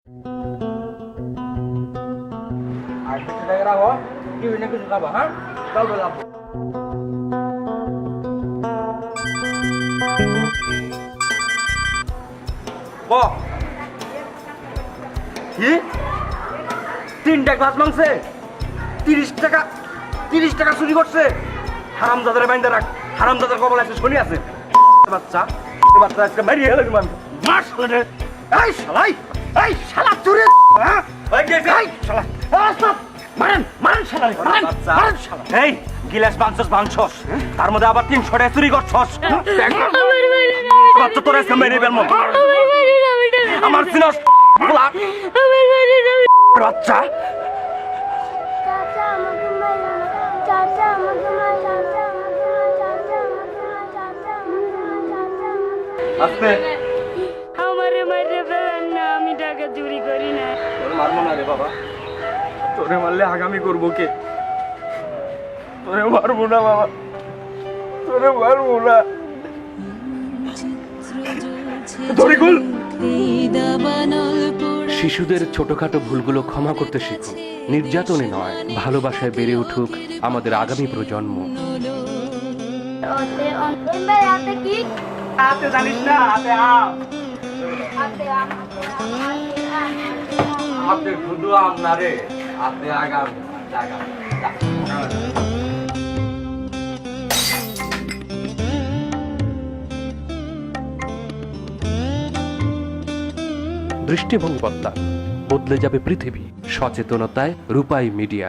আর কিছু টাকা রাখো, কি না কিছু খাবা, হ্যাঁ? তাও বললাম। কি 3টা গ্লাস মাংসে 30 টাকা চুরি করছে। হারামজাদারে বাইন্দা রাখ, হারামজাদার কবল আছে, শনি আছে। বাচ্চা বাচ্চা আজকে মারিয়ে গেল মান মার শালা। এই শালাই, এই শালা চুরি, হ্যাঁ এই কে এই শালা, মারেন মারেন শালা, মারেন মারেন শালা। এই গিলাস ভাঙছস, তার মধ্যে আবার 300 টাকা চুরি করছস। বাচ্চা তোর আজকে মেরে বেলমো আমার সিনাস বলা বাচ্চা। আস্তে আমারে মাইরে ফেলেন না, আমি টাকা চুরি করি না। তোরে মারবো না রে বাবা, তোরে মারলে আগামী করবো কে? তোরে মারবো না বাবা, তোরে মারবো না। শিশুদের ছোটখাটো ভুলগুলো ক্ষমা করতে শিখুন। নির্যাতনে নয়, ভালোবাসায় বেড়ে উঠুক আমাদের আগামী প্রজন্ম। হাতে জানিস না, হাতে আম, হাতে শুধু আম না রে, হাতে আগাম আগাম। দৃষ্টিভঙ্গি বদলান, বদলে যাবে পৃথিবী। সচেতনতায় রূপাই মিডিয়া।